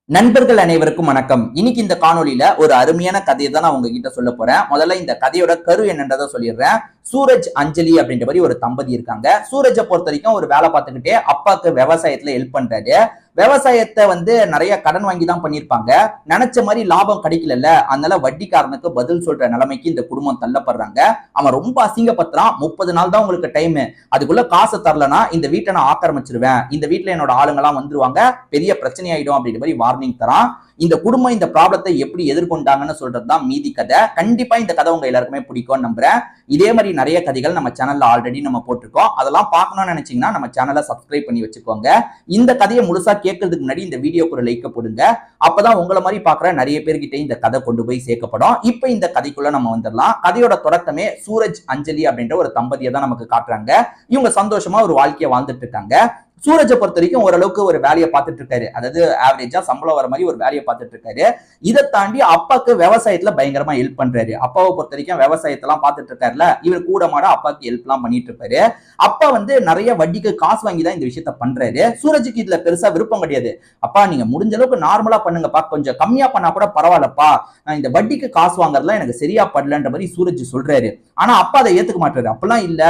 நண்பர்கள் அனைவருக்கும் வணக்கம். இன்னைக்கு இந்த காணொலியில ஒரு அருமையான கதையை தான் நான் உங்ககிட்ட சொல்ல போறேன். முதல்ல இந்த கதையோட கரு என்னன்றதை சொல்லிடுறேன். சூரஜ், அஞ்சலி அப்படின்ற மாதிரி ஒரு தம்பதி இருக்காங்க. சூரஜை பொறுத்த வரைக்கும் ஒரு வேலை பார்த்துக்கிட்டே அப்பாவுக்கு விவசாயத்துல ஹெல்ப் பண்றாரு. விவசாயத்தை நிறைய கடன் வாங்கி தான் பண்ணிருப்பாங்க. நினைச்ச மாதிரி லாபம் கிடைக்கல. அதனால வட்டிக்காரனுக்கு பதில் சொல்ற நிலைமைக்கு இந்த குடும்பம் தள்ளப்படுறாங்க. அவன் ரொம்ப அசிங்கப்படுத்துறான். 30 நாள் தான் உங்களுக்கு டைம், அதுக்குள்ள காசை தரலனா இந்த வீட்டை நான் ஆக்கிரமிச்சிருவேன், இந்த வீட்டுல என்னோட ஆளுங்க எல்லாம் வந்துருவாங்க, பெரிய பிரச்சனை ஆயிடும் அப்படின்ற மாதிரி வார்னிங் தரான். இந்த குடும்பம் இந்த ப்ராப்ளத்தை எப்படி எதிர்கொண்டாங்கன்னு சொல்றதுதான் மீதி கதை. கண்டிப்பா இந்த கதை உங்க எல்லாருக்குமே பிடிக்கும்னு நம்புறேன். இதே மாதிரி நிறைய கதைகள் நம்ம சேனல்ல ஆல்ரெடி நம்ம போட்டிருக்கோம். அதெல்லாம் பார்க்கணும்னு நினைச்சீங்கன்னா நம்ம சேனலை சப்ஸ்கிரைப் பண்ணி வச்சுக்கோங்க. இந்த கதையை முழுசா கேட்கறதுக்கு முன்னாடி இந்த வீடியோக்கு ஒரு லைக் போடுங்க. அப்பதான் உங்களை மாதிரி பாக்குற நிறைய பேர்கிட்ட இந்த கதை கொண்டு போய் சேர்க்கப்படும். இப்ப இந்த கதைக்குள்ள நம்ம வந்துடலாம். கதையோட தொடக்கமே சூரஜ், அஞ்சலி அப்படின்ற ஒரு தம்பதியை தான் நமக்கு காட்டுறாங்க. இவங்க சந்தோஷமா ஒரு வாழ்க்கையை வாழ்ந்துட்டு இருக்காங்க. சூரஜை பொறுத்த வரைக்கும் ஓரளவுக்கு ஒரு வேலையை பார்த்துட்டு இருக்காரு. அதாவது ஆவரேஜா சம்பளம் வர மாதிரி ஒரு வேலையை பார்த்துட்டு இருக்காரு. இதை தாண்டி அப்பாவுக்கு விவசாயத்துல பயங்கரமா ஹெல்ப் பண்றாரு. அப்பாவை பொறுத்த வரைக்கும் விவசாயத்தெல்லாம் பார்த்துட்டு இருக்காருல, இவர் கூட மாட அப்பாவுக்கு ஹெல்ப் எல்லாம் பண்ணிட்டு இருப்பாரு. அப்பா நிறைய வட்டிக்கு காசு வாங்கி தான் இந்த விஷயத்த பண்றாரு. சூரஜுக்கு இதுல பெருசா விருப்பம் கிடையாது. அப்பா நீங்க முடிஞ்ச அளவுக்கு நார்மலா பண்ணுங்கப்பா, கொஞ்சம் கம்மியா பண்ணா கூட பரவாயில்லப்பா, இந்த வட்டிக்கு காசு வாங்குறதுலாம் எனக்கு சரியா படலன்ற மாதிரி சூரஜ் சொல்றாரு. ஆனா அப்பா அதை ஏத்துக்க மாட்டாரு. அப்பெல்லாம் இல்ல,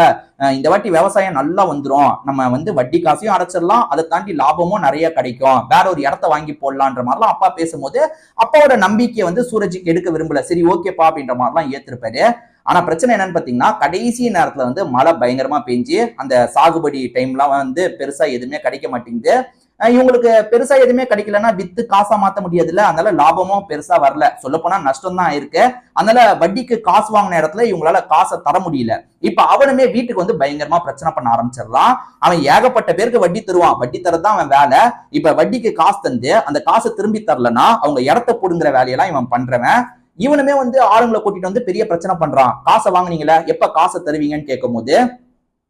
இந்த வாட்டி விவசாயம் நல்லா வந்துரும், நம்ம வட்டி காசையும் அடைச்சிடலாம், அதை தாண்டி லாபமும் நிறைய கிடைக்கும், வேற ஒரு இடத்த வாங்கி போடலான்ற மாதிரிலாம் அப்பா பேசும்போது அப்பாவோட நம்பிக்கையை சூரஜுக்கு எடுக்க விரும்பல. சரி ஓகேப்பா அப்படின்ற மாதிரிலாம் ஏத்திருப்பாரு. ஆனா பிரச்சனை என்னன்னு பாத்தீங்கன்னா, கடைசி நேரத்துல மழை பயங்கரமா பெஞ்சு அந்த சாகுபடி டைம்லாம் பெருசா எதுவுமே கிடைக்க மாட்டேங்குது. இவங்களுக்கு பெருசா எதுவுமே கிடைக்கலன்னா வித்து காசா மாத்த முடியாதுல்ல. அதனால லாபமும் பெருசா வரல, சொல்ல போனா நஷ்டம் தான் இருக்கு. அதனால வட்டிக்கு காசு வாங்கின இடத்துல இவங்களால காசை தர முடியல. இப்ப அவனுமே வீட்டுக்கு பயங்கரமா பிரச்சனை பண்ண ஆரம்பிச்சிடலாம். அவன் ஏகப்பட்ட பேருக்கு வட்டி தருவான், வட்டி தரதான் அவன் வேலை. இப்ப வட்டிக்கு காசு தந்து அந்த காசை திரும்பி தரலன்னா அவங்க இடத்த போடுங்கிற வேலையெல்லாம் இவன் பண்றவன். இவனுமே ஆளுங்களை கூட்டிட்டு பெரிய பிரச்சனை பண்றான். காசை வாங்குனீங்களா, எப்ப காசை தருவீங்கன்னு கேட்கும் போது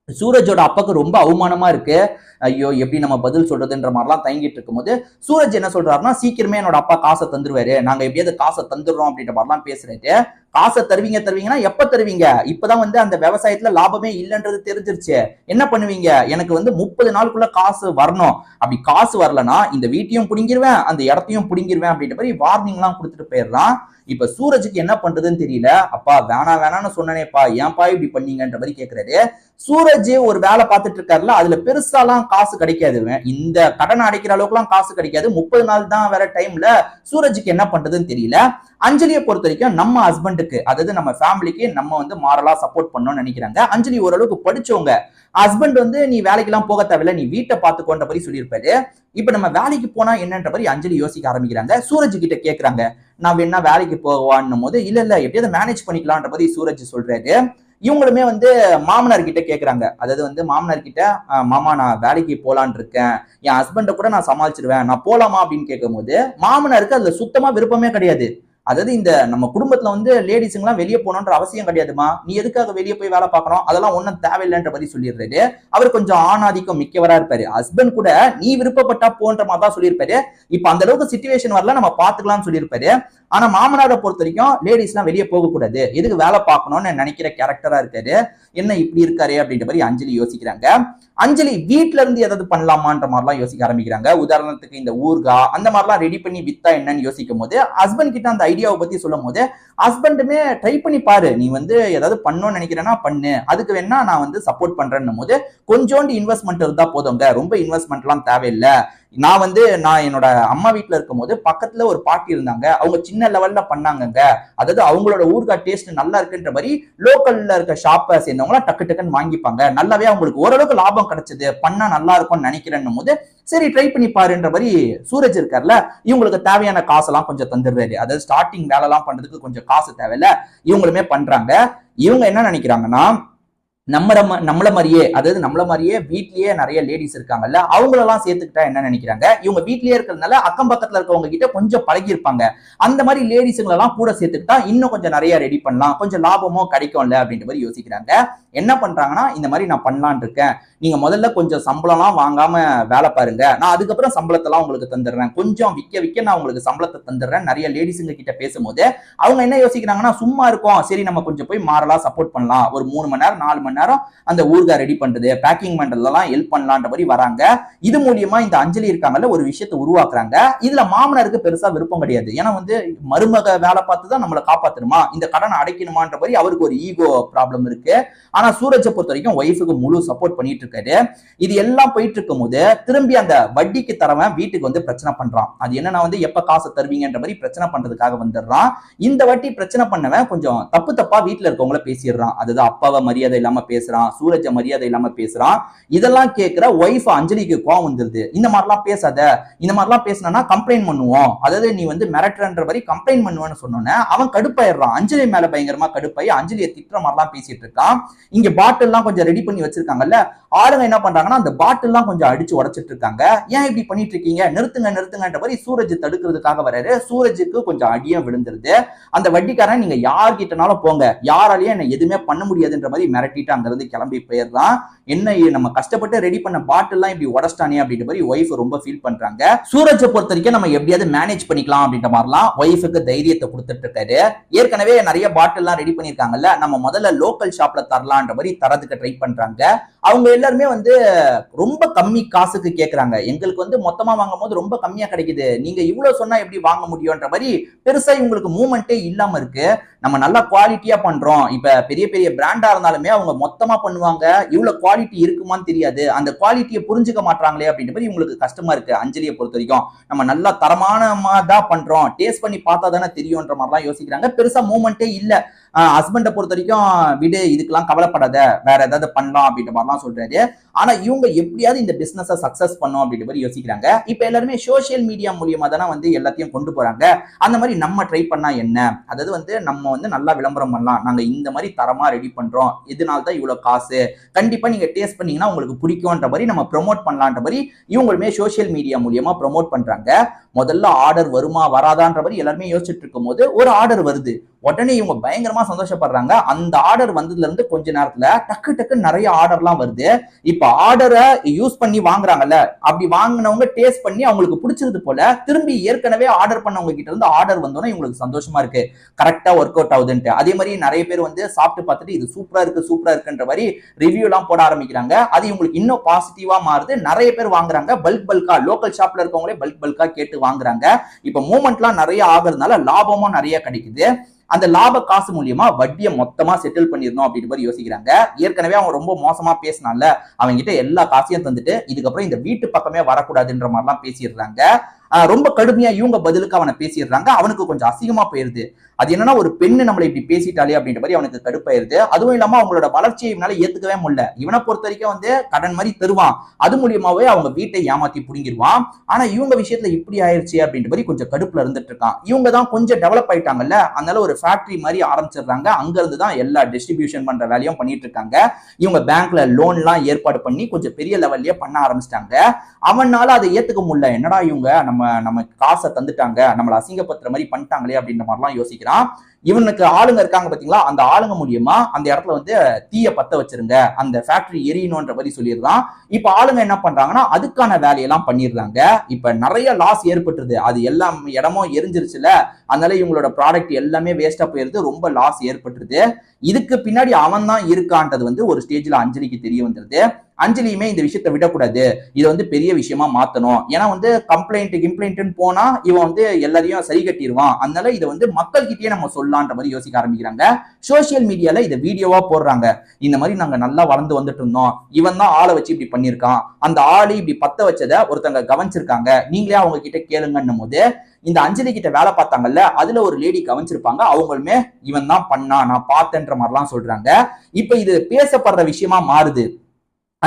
சூரஜோட அப்பாக்கு ரொம்ப அவமானமா இருக்கு. ஐயோ எப்படி நம்ம பதில் சொல்றதுன்ற மாதிரிலாம் தயங்கிட்டு இருக்கும் போது சூரஜ் என்ன சொல்றாருன்னா, சீக்கிரமே என்னோட அப்பா காசை தந்துருவாரு, நாங்க எப்படியாவது காசை தந்துடுறோம் அப்படின்ற மாதிரிலாம் பேசுறாரு. காசை தருவீங்கன்னா எப்ப தருவீங்க, இப்பதான் அந்த விவசாயத்துல லாபமே இல்லைன்றது தெரிஞ்சிருச்சு, என்ன பண்ணுவீங்க, எனக்கு 30 நாளுக்குள்ள காசு வரணும், அப்படி காசு வரலன்னா இந்த வீட்டையும் புடிங்கிருவேன், அந்த இடத்தையும் புடிங்கிருவேன் அப்படின்ற மாதிரி வார்னிங் எல்லாம் கொடுத்துட்டு போயிடுறான். இப்ப சூரஜுக்கு என்ன பண்றதுன்னு தெரியல. அப்பா வேணான்னு சொன்னேப்பா, ஏன்பா இப்படி பண்ணீங்கன்ற மாதிரி கேட்கிறாரு. சூரஜ் ஒரு வேலை பார்த்துட்டு இருக்காருல, அதுல பெருசாலாம் காசு கிடைக்காது, இந்த கடன் அடைக்கிற அளவுக்கு எல்லாம் காசு கிடைக்காது. 30 நாள் தான் வேற டைம்ல சூரஜுக்கு என்ன பண்றதுன்னு தெரியல. அஞ்சலியை பொறுத்த வரைக்கும் நம்ம ஹஸ்பண்டுக்கு, அதாவது நம்ம ஃபேமிலிக்கு நம்ம மாரலா சப்போர்ட் பண்ணணும்னு நினைக்கிறாங்க. அஞ்சலி ஓரளவுக்கு படிச்சவங்க. ஹஸ்பண்ட் நீ வேலைக்கு எல்லாம் போக தேவையில்ல, நீ வீட்டை பார்த்துக்கோன்ற மாதிரி சொல்லியிருப்பாரு. இப்ப நம்ம வேலைக்கு போனா என்னன்ற மாதிரி அஞ்சலி யோசிக்க ஆரம்பிக்கிறாங்க. சூரஜ் கிட்ட கேட்கறாங்க, நான் வேணா வேலைக்கு போவான்னும் போது இல்ல எப்படியாவது மேனேஜ் பண்ணிக்கலான்ற மாதிரி சூரஜ் சொல்றாரு. இவங்களுமே மாமனார் கிட்ட கேட்கறாங்க. அதாவது மாமனார் கிட்ட, மாமா நான் வேலைக்கு போலான் இருக்கேன், என் ஹஸ்பண்ட கூட நான் சமாளிச்சிருவேன், நான் போலாமா அப்படின்னு கேட்கும் போது மாமனாருக்கு அதுல சுத்தமா விருப்பமே கிடையாது. அதாவது இந்த நம்ம குடும்பத்துல லேடிஸுங்கெல்லாம் வெளியே போகணுன்ற அவசியம் கிடையாதுமா, நீ எதுக்காக வெளியே போய் வேலை பார்க்கணும், அதெல்லாம் ஒன்னும் தேவையில்லைன்ற மாதிரி சொல்லிடுறாரு. அவர் கொஞ்சம் ஆணாதிக்கம் மிக்கவரா இருப்பாரு. ஹஸ்பண்ட் கூட நீ விருப்பப்பட்டா போன்ற மாதிரி தான் சொல்லியிருப்பாரு. இப்ப அந்த அளவுக்கு சிச்சுவேஷன் வரல, நம்ம பாத்துக்கலாம்னு சொல்லியிருப்பாரு. ஆனா மாமனாரை பொறுத்த வரைக்கும் லேடிஸ் எல்லாம் வெளியே போக கூடாது, எதுக்கு வேலை பார்க்கணும்னு நினைக்கிற கேரக்டரா இருக்காரு. என்ன இப்படி இருக்காரு அப்படின்ற மாதிரி அஞ்சலி யோசிக்கிறாங்க. அஞ்சலி வீட்டுல இருந்து ஏதாவது பண்ணலாமான்ற மாதிரிலாம் யோசிக்க ஆரம்பிக்கிறாங்க. உதாரணத்துக்கு இந்த ஊர்கா அந்த மாதிரிலாம் ரெடி பண்ணி வித்தா என்னன்னு யோசிக்கும் போது ஹஸ்பண்ட் கிட்ட அந்த ஐடியாவை பத்தி சொல்லும் போது ஹஸ்பண்டுமே ட்ரை பண்ணி பாரு, நீ ஏதாவது பண்ணணும்னு நினைக்கிறேன்னா பண்ணு, அதுக்கு வேணா நான் சப்போர்ட் பண்றேன்னும் போது கொஞ்சோண்டு இன்வெஸ்ட்மெண்ட் இருந்தா போதுங்க, ரொம்ப இன்வெஸ்ட்மெண்ட் எல்லாம் தேவையில்லை. நான் என்னோட அம்மா வீட்டுல இருக்கும் போது பக்கத்துல ஒரு பாட்டி இருந்தாங்க, அவங்க சின்ன லெவல்ல பண்ணாங்க, அதாவது அவங்களோட ஊர்கா டேஸ்ட் நல்லா இருக்குன்ற மாதிரி லோக்கல்ல இருக்க ஷாப்பை சேர்ந்தவங்க டக்குன்னு வாங்கிப்பாங்க, நல்லாவே அவங்களுக்கு ஓரளவுக்கு லாபம் கிடைச்சது, பண்ணா நல்லா இருக்கும்னு நினைக்கிறேன்னும் போது சரி ட்ரை பண்ணி பாருன்ற மாதிரி சூரஜ் இருக்காருல்ல, இவங்களுக்கு தேவையான காசெல்லாம் கொஞ்சம் தந்துடுறாரு. அதாவது ஸ்டார்டிங் வேலை எல்லாம் பண்றதுக்கு கொஞ்சம் காசு தேவையில்ல, இவங்களுமே பண்றாங்க. இவங்க என்ன நினைக்கிறாங்கன்னா, நம்மள மாதிரியே வீட்லயே நிறைய லேடிஸ் இருக்காங்கல்ல, அவங்களெல்லாம் சேர்த்துக்கிட்டா என்ன நினைக்கிறாங்க, இவங்க வீட்லயே இருக்கிறதுனால அக்கம் பக்கத்துல இருக்கவங்க கிட்ட கொஞ்சம் பழகி இருப்பாங்க, அந்த மாதிரி லேடிஸுங்களெல்லாம் கூட சேர்த்துக்கிட்டா இன்னும் கொஞ்சம் நிறைய ரெடி பண்ணலாம், கொஞ்சம் லாபமும் கிடைக்கும்ல அப்படின்ற மாதிரி யோசிக்கிறாங்க. என்ன பண்றாங்கன்னா, இந்த மாதிரி நான் பண்ணலான் இருக்கேன், நீங்க முதல்ல கொஞ்சம் சம்பளம்லாம் வாங்காம வேலை பாருங்க, நான் அதுக்கப்புறம் சம்பளத்தெல்லாம் உங்களுக்கு தந்துடுறேன், கொஞ்சம் விற்க நான் உங்களுக்கு சம்பளத்தை தந்துடுறேன். நிறைய லேடிஸுங்க கிட்ட பேசும்போது அவங்க என்ன யோசிக்கிறாங்கன்னா, சும்மா இருக்கும், சரி நம்ம கொஞ்சம் போய் மாறலாம், சப்போர்ட் பண்ணலாம், ஒரு 3 மணி நேரம் 4 மணி மணி நேரம் அந்த ஊர்கா ரெடி பண்றது, பேக்கிங் பண்றதெல்லாம் ஹெல்ப் பண்ணலான்ற மாதிரி வராங்க. இது மூலியமா இந்த அஞ்சலி இருக்காங்கல்ல ஒரு விஷயத்தை உருவாக்குறாங்க. இதுல மாமனாருக்கு பெருசா விருப்பம் கிடையாது. ஏன்னா வந்து மருமக வேலை பார்த்து தான் நம்மளை காப்பாத்தணுமா, இந்த கடனை அடைக்கணுமான்ற மாதிரி அவருக்கு ஒரு ஈகோ ப்ராப்ளம் இருக்கு. ஆனா சூரஜை பொறுத்த வரைக்கும் ஒய்ஃபுக்கு முழு சப்போர்ட் பண்ணிட்டு இருக்காரு. இது எல்லாம் போயிட்டு இருக்கும் போது திரும்பி அந்த வட்டிக்கு தரவன் வீட்டுக்கு வந்து பிரச்சனை பண்றான். அது என்னன்னா வந்து எப்ப காசு தருவீங்கன்ற மாதிரி பிரச்சனை பண்றதுக்காக வந்துடுறான். இந்த வட்டி பிரச்சனை பண்ணவன் கொஞ்சம் தப்பு தப்பா வீட்டுல இருக்கவங்கள பேசிடுறான். அதாவது அப்பாவை மரியாதை இல்லாம பேசுறான், சூரஜ மரியாதை இல்லாம பேசுறான். இதெல்லாம் கேட்கிற ஒய்ஃப் அஞ்சலிக்கு கோவம் வந்துருது. இந்த மாதிரிலாம் பேசாத, இந்த மாதிரிலாம் பேசினா கம்ப்ளைண்ட் பண்ணுவோம், அதாவது நீ வந்து மிரட்டுறன்ற மாதிரி கம்ப்ளைண்ட் பண்ணுவேன்னு சொன்னோன்னே அவன் கடுப்பாயிடுறான். அஞ்சலி மேல பயங்கரமா கடுப்பாயி அஞ்சலியை திட்டுற மாதிரிலாம் பேசிட்டு இருக்கான். இங்க பாட்டில் எல்லாம் கொஞ்சம் ரெடி பண்ணி வச்சிருக்காங்கல்ல, ஆளுங்க என்ன பண்றாங்கன்னா அந்த பாட்டில் எல்லாம் கொஞ்சம் அடிச்சு உடைச்சிட்டு இருக்காங்க. ஏன் இப்படி பண்ணிட்டு இருக்கீங்க, நிறுத்துங்க நிறுத்துங்கன்ற மாதிரி சூரஜ் தடுக்கிறதுக்காக வராரு. சூரஜுக்கு கொஞ்சம் அடியும் விழுந்துருது. அந்த வட்டிக்காரன் நீங்க யார்கிட்டனாலும் போங்க, யாராலையும் என்ன எதுவுமே பண்ண முடியாதுன்ற மாதிரி மிரட்டிட்டு அங்க இருந்து கிளம்பி போயிடுறான். என்ன நம்ம கஷ்டப்பட்டு ரெடி பண்ண பாட்டில் எல்லாம் இப்படி உடச்சிட்டானே அப்படின்ற மாதிரி ஒய்ஃப் ரொம்ப ஃபீல் பண்றாங்க. சூரஜை பொறுத்த வரைக்கும் நம்ம எப்படியாவது மேனேஜ் பண்ணிக்கலாம் அப்படின்ற மாதிரிலாம் ஒய்ஃபுக்கு தைரியத்தை கொடுத்துட்டு இருக்காரு. ஏற்கனவே நிறைய பாட்டில் எல்லாம் ரெடி பண்ணிருக்காங்கல்ல, நம்ம முதல்ல லோக்கல் ஷாப்ல தரலான்ற மாதிரி தரதுக்கு ட்ரை பண்றாங்க. அவங்க எல்லாருமே வந்து ரொம்ப கம்மி காசுக்கு கேட்கறாங்க. எங்களுக்கு வந்து மொத்தமா வாங்கும் போது ரொம்ப கம்மியா கிடைக்குது, நீங்க இவ்வளவு சொன்னா எப்படி வாங்க முடியும்ன்ற மாதிரி பெருசா இவங்களுக்கு மூவ்மெண்டே இல்லாம இருக்கு. நம்ம நல்லா குவாலிட்டியா பண்றோம். இப்ப பெரிய பெரிய பிராண்டா இருந்தாலுமே அவங்க மொத்தமா பண்ணுவாங்க, இவ்வளவு குவாலிட்டி இருக்குமான்னு தெரியாது, அந்த குவாலிட்டியை புரிஞ்சுக்க மாட்டாங்களே அப்படின்ற மாதிரி இவங்களுக்கு கஷ்டமா இருக்கு. அஞ்சலியை பொறுத்த வரைக்கும் நம்ம நல்லா தரமானமா தான் பண்றோம், டேஸ்ட் பண்ணி பார்த்தா தானே தெரியும்ன்ற மாதிரிலாம் யோசிக்கிறாங்க. பெருசா மூவ்மெண்டே இல்ல. ஹஸ்பண்டை பொறுத்த வரைக்கும் விடு, இதுக்கெல்லாம் கவலைப்படாத, வேற ஏதாவது பண்ணலாம் அப்படின்ற மாதிரிலாம் சொல்றாரு. ஆனா இவங்க எப்படியாவது இந்த பிசினஸை சக்சஸ் பண்ணும் அப்படின்ற மாதிரி யோசிக்கிறாங்க. இப்ப எல்லாருமே சோசியல் மீடியா மூலியமா தானே வந்து எல்லாத்தையும் கொண்டு போறாங்க. அந்த மாதிரி நம்ம ட்ரை பண்ணா என்ன, அதாவது வந்து நம்ம வந்து நல்லா விளம்பரம் பண்ணலாம், நாங்க இந்த மாதிரி தரமா ரெடி பண்றோம், இதனால தான் இவ்வளவு காசு, கண்டிப்பா நீங்க டேஸ்ட் பண்ணீங்கன்னா உங்களுக்கு பிடிக்கும்ன்ற மாதிரி நம்ம ப்ரொமோட் பண்ணலான்ற மாதிரி இவங்களுமே சோசியல் மீடியா மூலியமா ப்ரொமோட் பண்றாங்க. முதல்ல ஆர்டர் வருமா வராதான்ற மாதிரி எல்லாருமே யோசிச்சுட்டு இருக்கும் போது ஒரு ஆர்டர் வருது. உடனே இவங்க பயங்கரமா சந்தோஷப்படுறாங்க. அந்த ஆர்டர் வந்ததுல இருந்து கொஞ்ச நேரத்துல டக்கு டக்கு நிறைய ஆர்டர்லாம் வருது. இப்ப ஆர்டரை யூஸ் பண்ணி வாங்குறாங்கல்ல, அப்படி வாங்கினவங்க டேஸ்ட் பண்ணி அவங்களுக்கு பிடிச்சிருது போல திரும்பி ஏற்கனவே ஆர்டர் பண்ணவங்க கிட்ட இருந்து ஆர்டர் வந்தோன்னா இவங்களுக்கு சந்தோஷமா இருக்கு, கரெக்டா ஒர்க் அவுட் ஆகுதுன்ட்டு. அதே மாதிரி நிறைய பேர் வந்து சாப்பிட்டு பார்த்துட்டு இது சூப்பரா இருக்கு சூப்பரா இருக்குன்ற மாதிரி ரிவ்யூ எல்லாம் போட ஆரம்பிக்கிறாங்க. அது இவங்களுக்கு இன்னும் பாசிட்டிவா மாறுது. நிறைய பேர் வாங்குறாங்க, பல்கா லோக்கல் ஷாப்ல இருக்கவங்களே பல்கா கேட்டு வாங்குறாங்க. இப்ப மூவ்மெண்ட்லாம் நிறைய ஆகுறதுனால லாபமும் நிறைய கிடைக்குது. அந்த லாப காசு மூலியமா வட்டியை மொத்தமா செட்டில் பண்ணிடணும் அப்படின்னு மாதிரி யோசிக்கிறாங்க. ஏற்கனவே அவன் ரொம்ப மோசமா பேசினால அவங்க கிட்ட எல்லா காசையும் தந்துட்டு இதுக்கப்புறம் இந்த வீட்டு பக்கமே வரக்கூடாதுன்ற மாதிரிலாம் பேசிடுறாங்க. ரொம்ப கடுமையா இவங்க பதிலுக்கு அவனை பேசிடுறாங்க. அவனுக்கு கொஞ்சம் அசிங்கமா போயிருது. அது என்னன்னா ஒரு பெண்ணு நம்மளை இப்படி பேசிட்டாலே அப்படின்ற மாதிரி அவனுக்கு கடுப்பாயிருது. அதுவும் இல்லாம அவங்களோட வளர்ச்சியை இவனால ஏத்துக்கவே முடியல. இவனை பொறுத்த வரைக்கும் வந்து கடன் மாதிரி தருவான், அது மூலியமாவே அவங்க வீட்டை ஏமாத்தி புடுங்கிடுவான். ஆனா இவங்க விஷயத்துல இப்படி ஆயிடுச்சு அப்படின்ற மாதிரி கொஞ்சம் கடுப்புல இருந்துட்டு இருக்கான். இவங்க தான் கொஞ்சம் டெவலப் ஆயிட்டாங்கல்ல, அதனால ஒரு ஃபேக்டரி மாதிரி ஆரம்பிச்சிடுறாங்க. அங்க இருந்து தான் எல்லா டிஸ்ட்ரிபியூஷன் பண்ற வேலையும் பண்ணிட்டு இருக்காங்க. இவங்க பேங்க்ல லோன் எல்லாம் ஏற்பாடு பண்ணி கொஞ்சம் பெரிய லெவல்லயே பண்ண ஆரம்பிச்சிட்டாங்க. அவனால அதை ஏத்துக்க முடியல. என்னடா இவங்க நம்ம காசை தந்துட்டாங்க, நம்மளை அசிங்கப்படுத்துற மாதிரி பண்ணிட்டாங்களே அப்படின்ற மாதிரிலாம் யோசிக்கிறான். இவனுக்கு ஆளுங்க இருக்காங்க பாத்தீங்களா, அந்த ஆளுங்க மூலியமா அந்த இடத்துல வந்து தீய பத்த வச்சிருங்க, அந்த ஃபேக்டரி எரியணும்ன்ற மாதிரி சொல்லிடுறான். இப்ப ஆளுங்க என்ன பண்றாங்கன்னா அதுக்கான வேலையெல்லாம் பண்ணிடுறாங்க. இப்ப நிறைய லாஸ் ஏற்பட்டுருது. அது எல்லாம் இடமும் எரிஞ்சிருச்சுல, அதனால இவங்களோட ப்ராடக்ட் எல்லாமே வேஸ்டா போயிருது, ரொம்ப லாஸ் ஏற்பட்டுருது. இதுக்கு பின்னாடி அவன் தான் இருக்கான்றது வந்து ஒரு ஸ்டேஜ்ல அஞ்சலிக்கு தெரிய வந்துருது. அஞ்சலியுமே இந்த விஷயத்தை விடக்கூடாது, இதை வந்து பெரிய விஷயமா மாத்தணும். ஏன்னா வந்து கம்ப்ளைண்ட் போனா இவன் வந்து எல்லாரையும் சரி கட்டிடுவான். அதனால இதை வந்து மக்கள் கிட்டயே நம்ம சொல்லலான்ற மாதிரி யோசிக்க ஆரம்பிக்கிறாங்க. சோசியல் மீடியால இதை வீடியோவா போடுறாங்க. இந்த மாதிரி நாங்க நல்லா வளர்ந்து வந்துட்டு இருந்தோம், இவன் தான் ஆளை வச்சு இப்படி பண்ணிருக்கான், அந்த ஆளு இப்படி பத்த வச்சதை ஒருத்தங்க கவனிச்சிருக்காங்க, நீங்களே அவங்க கிட்ட கேளுங்கன்னும் போது இந்த அஞ்சலி கிட்ட வேலை பார்த்தாங்கல்ல, அதுல ஒரு லேடி கவனிச்சிருப்பாங்க. அவங்களுமே இவன் தான் பண்ணா, நான் பார்த்தேன்ற மாதிரிலாம் சொல்றாங்க. இப்ப இது பேசப்படுற விஷயமா மாறுது.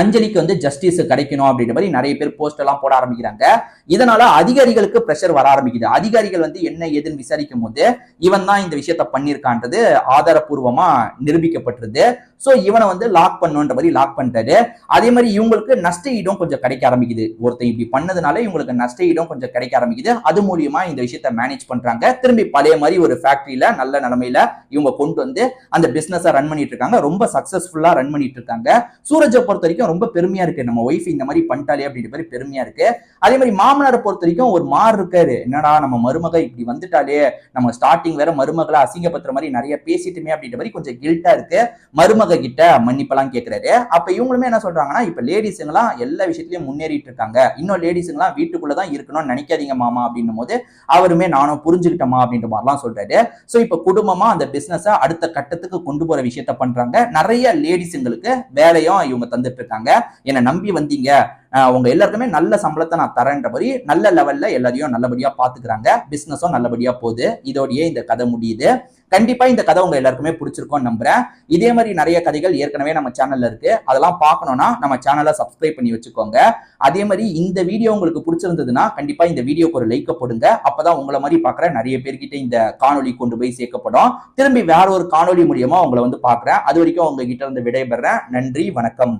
அஞ்சலிக்கு வந்து ஜஸ்டிஸ் கிடைக்கணும் அப்படின்ற மாதிரி நிறைய பேர் போஸ்ட் எல்லாம் போட ஆரம்பிக்கிறாங்க. இதனால அதிகாரிகளுக்கு பிரஷர் வர ஆரம்பிக்குது. அதிகாரிகள் வந்து என்ன ஏதுன்னு விசாரிக்கும் போது இவன் தான் இந்த விஷயத்த பண்ணிருக்கான்றது ஆதாரப்பூர்வமா நிரூபிக்கப்பட்டிருது. சோ இவனை வந்து லாக் பண்ணுன்ற மாதிரி லாக் பண்ணிட்டாரு. அதே மாதிரி இவங்களுக்கு நஷ்ட ஈடும் கொஞ்சம் கிடைக்க ஆரம்பிக்குது. ஒருத்தன் இப்படி பண்ணதுனால இவங்களுக்கு நஷ்ட ஈடும் கொஞ்சம் கிடைக்க ஆரம்பிக்குது. அது மூலியமா இந்த விஷயத்த மேனேஜ் பண்றாங்க. திரும்பி பழைய மாதிரி ஒரு ஃபேக்டரியில நல்ல நிலைமையில இவங்க கொண்டு வந்து அந்த பிசினஸ் ரன் பண்ணிட்டு இருக்காங்க. ரொம்ப சக்சஸ்ஃபுல்லா ரன் பண்ணிட்டு இருக்காங்க. சூரஜை பொறுத்த வரைக்கும் ரொம்ப பெருமையா இருக்கு, நம்ம ஒய்ஃப் இந்த மாதிரி பண்ணிட்டாலே அப்படின்ற மாதிரி பெருமையா இருக்கு. அதே மாதிரி மாமனாரை பொறுத்த வரைக்கும் ஒரு மாறு இருக்காரு, என்னடா நம்ம மருமக இப்படி வந்துட்டாலே, நம்ம ஸ்டார்டிங் வேற மருமகளை அசிங்கப்படுத்துற மாதிரி நிறைய பேசிட்டுமே அப்படின்ற மாதிரி கொஞ்சம் கில்ட்டா இருக்கு. மருமக அவங்க கிட்ட மன்னிப்பெல்லாம் கேட்கிறாரு. அப்ப இவங்களுமே என்ன சொல்றாங்கன்னா, இப்ப லேடிஸுங்கெல்லாம் எல்லா விஷயத்திலயும் முன்னேறிட்டு இருக்காங்க, இன்னும் லேடிஸுங்கெல்லாம் வீட்டுக்குள்ளதான் இருக்கணும்னு நினைக்காதீங்க மாமா அப்படின்னும் போது அவருமே நானும் புரிஞ்சுக்கிட்டோமா அப்படின்ற மாதிரிலாம் சொல்றாரு. சோ இப்ப குடும்பமா அந்த பிசினஸ் அடுத்த கட்டத்துக்கு கொண்டு போற விஷயத்த பண்றாங்க. நிறைய லேடிஸுங்களுக்கு வேலையும் இவங்க தந்துட்டு இருக்காங்க. என்னை நம்பி வந்தீங்க, உங்க எல்லாருக்குமே நல்ல சம்பளத்தை நான் தரேன்ற மாதிரி நல்ல லெவல்ல எல்லாரையும் நல்லபடியா பாத்துக்கிறாங்க. பிசினஸும் நல்லபடியா போகுது. இதோடயே இந்த கதை முடியுது. கண்டிப்பா இந்த கதை உங்க எல்லாருக்குமே பிடிச்சிருக்கும்னு நம்புறேன். இதே மாதிரி நிறைய கதைகள் ஏற்கனவே நம்ம சேனல்ல இருக்கு. அதெல்லாம் பார்க்கணும்னா நம்ம சேனலை சப்ஸ்கிரைப் பண்ணி வச்சுக்கோங்க. அதே மாதிரி இந்த வீடியோ உங்களுக்கு பிடிச்சிருந்ததுன்னா கண்டிப்பா இந்த வீடியோக்கு ஒரு லைக் போடுங்க. அப்பதான் உங்களை மாதிரி பாக்குற நிறைய பேர்கிட்ட இந்த காணொலி கொண்டு போய் சேர்க்கப்படும். திரும்பி வேற ஒரு காணொலி மூலியமா உங்களை வந்து பாக்குறேன். அது வரைக்கும் உங்ககிட்ட இருந்து விடைபெறேன். நன்றி, வணக்கம்.